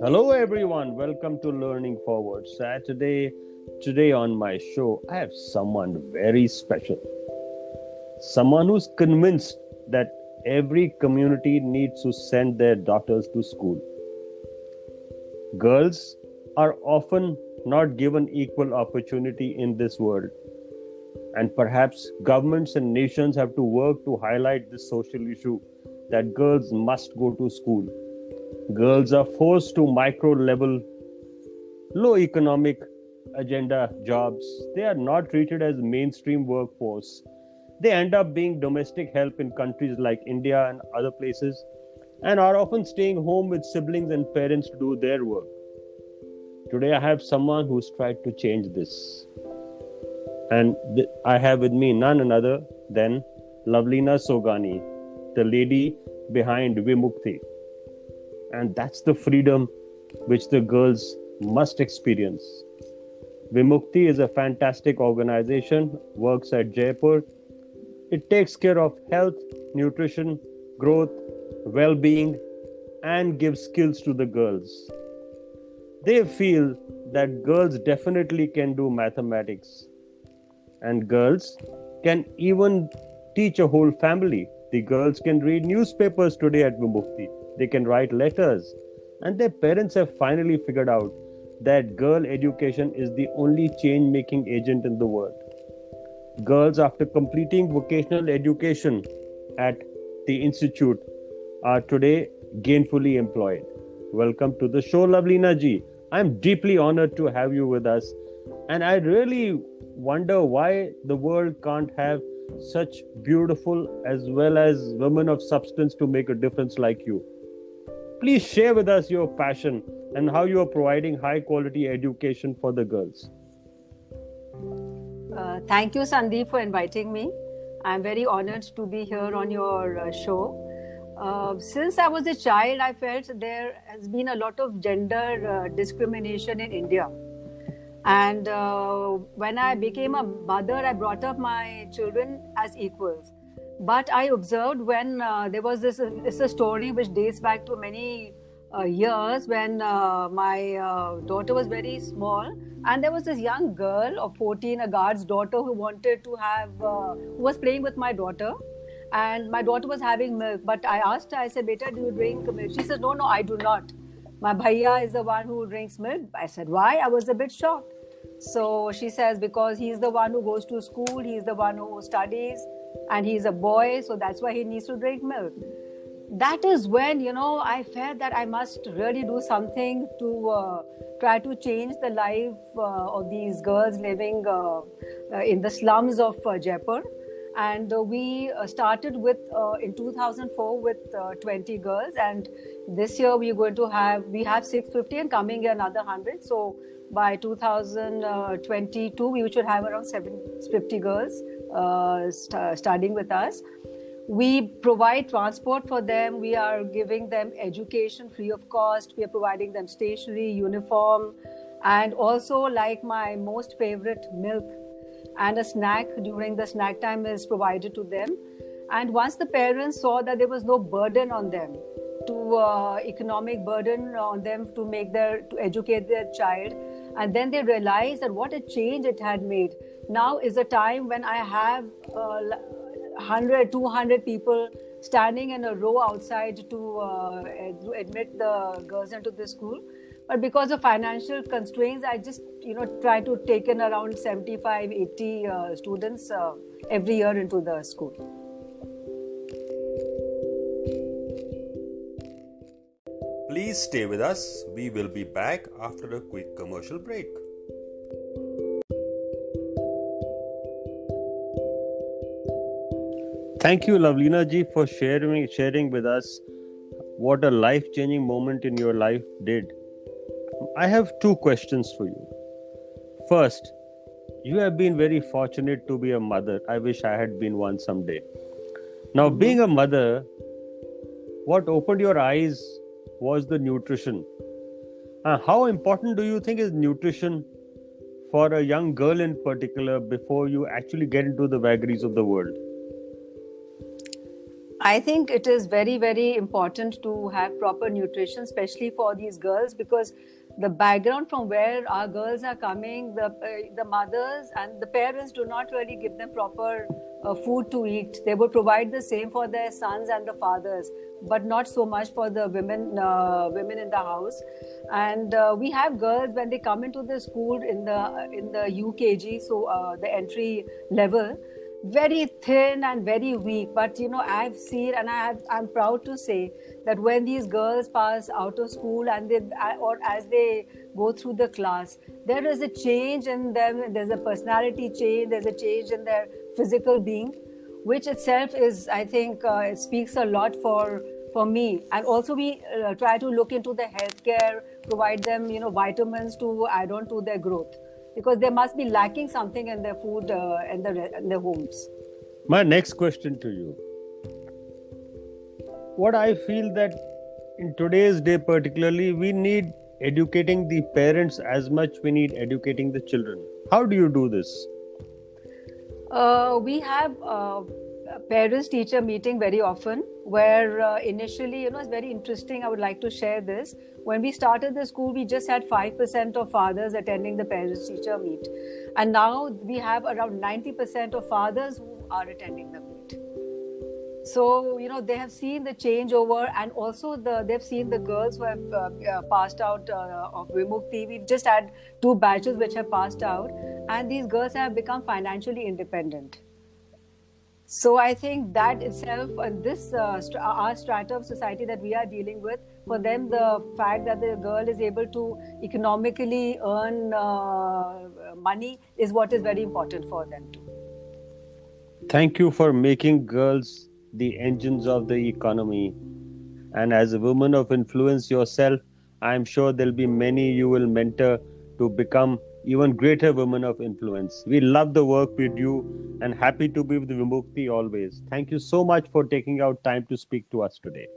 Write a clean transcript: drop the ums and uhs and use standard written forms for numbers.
Hello everyone, welcome to Learning Forward Saturday. Today on my show, I have someone very special. Someone who's convinced that every community needs to send their daughters to school. Girls are often not given equal opportunity in this world, and perhaps governments and nations have to work to highlight this social issue that girls must go to school. Girls are forced to micro level low economic agenda jobs. They are not treated as mainstream workforce. They end up being domestic help in countries like India and other places and are often staying home with siblings and parents to do their work. Today I have someone who's tried to change this. And I have with me none other than Lavalina Sogani, the lady behind Vimukti. And that's the freedom which the girls must experience. Vimukti is a fantastic organization, works at Jaipur. It takes care of health, nutrition, growth, well-being, and gives skills to the girls. They feel that girls definitely can do mathematics, and girls can even teach a whole family. The girls can read newspapers today at Vimukti. They can write letters. And their parents have finally figured out that girl education is the only change-making agent in the world. Girls, after completing vocational education at the institute, are today gainfully employed. Welcome to the show, Lavalina ji. I'm deeply honored to have you with us. And I really wonder why the world can't have such beautiful as well as women of substance to make a difference like you. Please share with us your passion and how you are providing high quality education for the girls. Thank you, Sandeep, for inviting me. I'm very honored to be here on your show. Since I was a child, I felt there has been a lot of gender discrimination in India. And when I became a mother, I brought up my children as equals. But I observed when there was it's a story which dates back to many years when my daughter was very small, and there was this young girl of 14, a guard's daughter, who wanted to have, who was playing with my daughter, and my daughter was having milk. But I asked her, I said, "Beta, do you drink milk?" She says, "No, I do not. My bhaiya is the one who drinks milk." I said, "Why?" I was a bit shocked. So she says, because he's the one who goes to school, he's the one who studies, and he's a boy, so that's why he needs to drink milk. That is when, I felt that I must really do something to try to change the life of these girls living in the slums of Jaipur. And we started with in 2004 with 20 girls, and this year we have 650 and coming year another 100. So by 2022 we should have around 750 girls studying with us. We provide transport for them. We are giving them education free of cost. We are providing them stationery, uniform, and also, like, my most favorite, milk and a snack during the snack time is provided to them. And once the parents saw that there was no burden on them, economic burden on them to educate their child, and then they realized that what a change it had made. Now is a time when I have 100, 200 people standing in a row outside to admit the girls into the school. But because of financial constraints, I just try to take in around 75, 80 students every year into the school. Please stay with us. We will be back after a quick commercial break. Thank you, Lavalina ji, for sharing with us what a life-changing moment in your life did. I have two questions for you. First, you have been very fortunate to be a mother. I wish I had been one someday. Now, being a mother, what opened your eyes was the nutrition. How important do you think is nutrition for a young girl in particular before you actually get into the vagaries of the world? I think it is very, very important to have proper nutrition, especially for these girls, because the background from where our girls are coming, the mothers and the parents do not really give them proper food to eat. They would provide the same for their sons and the fathers, but not so much for the women in the house. And we have girls when they come into the school in the UKG, so the entry level, very thin and very weak. But I've seen, and I'm proud to say that when these girls pass out of school and they, or as they go through the class, there is a change in them. There's a personality change, there's a change in their physical being, which itself is, I think, it speaks a lot for me. And also we try to look into the healthcare, provide them vitamins to add on to their growth, because they must be lacking something in their food in their homes. My next question to you. What I feel that in today's day particularly, we need educating the parents as much we need educating the children. How do you do this? We have parents-teacher meeting very often, where initially, it's very interesting. I would like to share this. When we started the school, we just had 5% of fathers attending the parents-teacher meet. And now we have around 90% of fathers who are attending the meet. So, they have seen the changeover, and also they've seen the girls who have passed out of Vimukti. We've just had 2 batches which have passed out, and these girls have become financially independent. So I think that itself, this our strata of society that we are dealing with, for them, the fact that the girl is able to economically earn money is what is very important for them too. Thank you for making girls the engines of the economy. And as a woman of influence yourself, I am sure there'll be many you will mentor to become even greater women of influence. We love the work we do and happy to be with Vimukti always. Thank you so much for taking out time to speak to us today.